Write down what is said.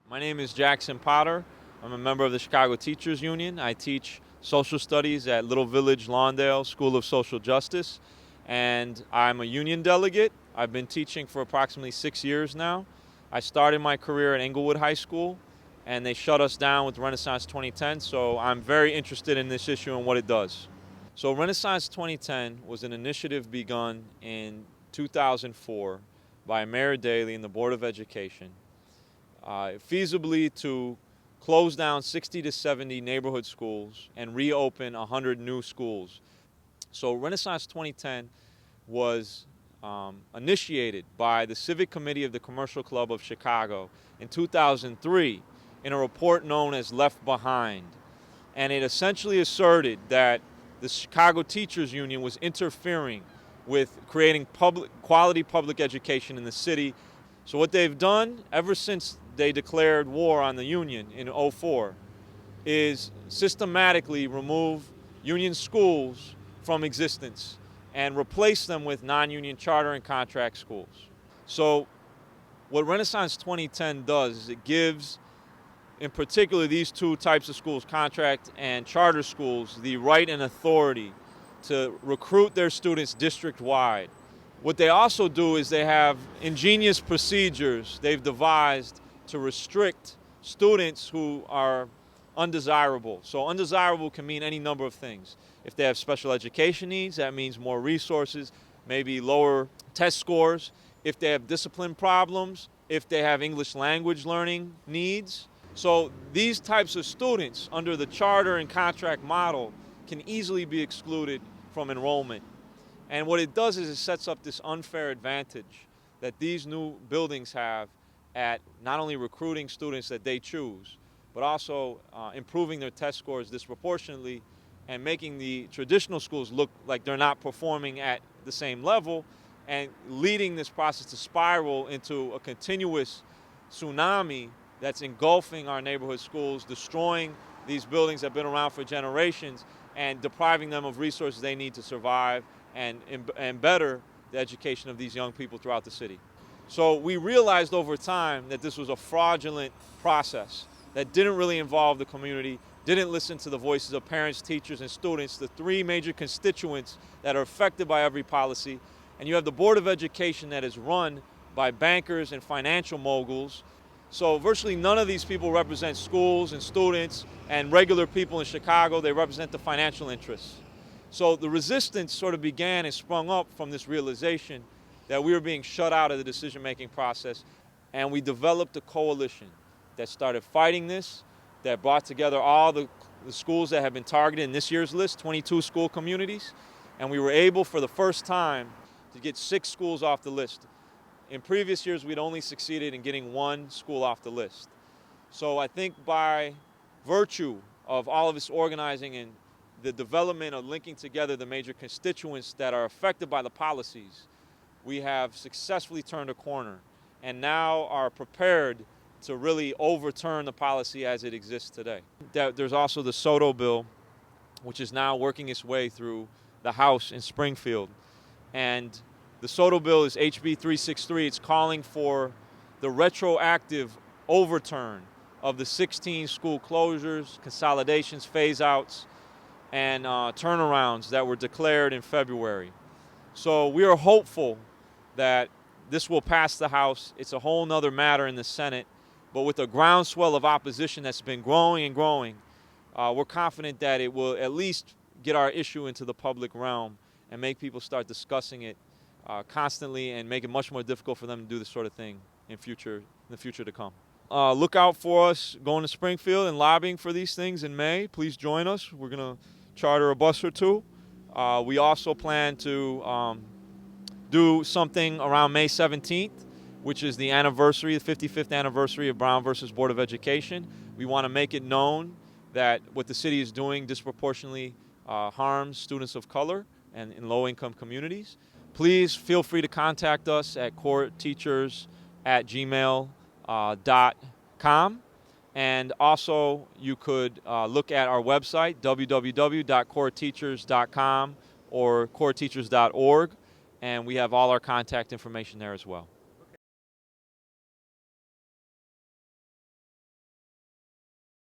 My name is Jackson Potter. I'm a member of the Chicago Teachers Union. I teach social studies at Little Village Lawndale School of Social Justice, and I'm a union delegate. I've been teaching for approximately 6 years now. I started my career at Englewood High School, and they shut us down with Rennaissance 2010, so I'm very interested in this issue and what it does. So Rennaissance 2010 was an initiative begun in 2004 by Mayor Daley and the Board of Education, feasibly to close down 60 to 70 neighborhood schools and reopen 100 new schools. So Rennaissance 2010 was initiated by the Civic Committee of the Commercial Club of Chicago in 2003 in a report known as Left Behind. And it essentially asserted that the Chicago Teachers Union was interfering with creating quality public education in the city. So what they've done ever since they declared war on the union in 2004 is systematically remove union schools from existence and replace them with non-union charter and contract schools. So what Rennaissance 2010 does is it gives, in particular, these two types of schools, contract and charter schools, the right and authority to recruit their students district-wide. What they also do is they have ingenious procedures they've devised to restrict students who are undesirable. So undesirable can mean any number of things. If they have special education needs, that means more resources, maybe lower test scores. If they have discipline problems, if they have English language learning needs. So these types of students under the charter and contract model can easily be excluded from enrollment. And what it does is it sets up this unfair advantage that these new buildings have at not only recruiting students that they choose, but also improving their test scores disproportionately and making the traditional schools look like they're not performing at the same level, and leading this process to spiral into a continuous tsunami that's engulfing our neighborhood schools, destroying these buildings that have been around for generations, and depriving them of resources they need to survive and better the education of these young people throughout the city. So we realized over time that this was a fraudulent process that didn't really involve the community, didn't listen to the voices of parents, teachers, and students, the three major constituents that are affected by every policy. And you have the Board of Education that is run by bankers and financial moguls. So virtually none of these people represent schools and students and regular people in Chicago. They represent the financial interests. So the resistance sort of began and sprung up from this realization that we were being shut out of the decision-making process, and we developed a coalition that started fighting this, that brought together all the schools that have been targeted in this year's list, 22 school communities, and we were able for the first time to get 6 schools off the list. In previous years, we'd only succeeded in getting 1 school off the list. So I think by virtue of all of this organizing and the development of linking together the major constituents that are affected by the policies, we have successfully turned a corner and now are prepared to really overturn the policy as it exists today. There's also the Soto bill, which is now working its way through the House in Springfield. And the Soto bill is HB 363. It's calling for the retroactive overturn of the 16 school closures, consolidations, phase-outs, and turnarounds that were declared in February. So we are hopeful that this will pass the House. It's a whole nother matter in the Senate. But with a groundswell of opposition that's been growing and growing, we're confident that it will at least get our issue into the public realm and make people start discussing it constantly and make it much more difficult for them to do this sort of thing in the future to come. Look out for us going to Springfield and lobbying for these things in May. Please join us. We're going to charter a bus or two. We also plan to do something around May 17th, which is the 55th anniversary of Brown versus Board of Education. We want to make it known that what the city is doing disproportionately harms students of color and in low-income communities. Please feel free to contact us at courtteachers@gmail.com. And also, you could look at our website, www.courtteachers.com or courtteachers.org, and we have all our contact information there as well.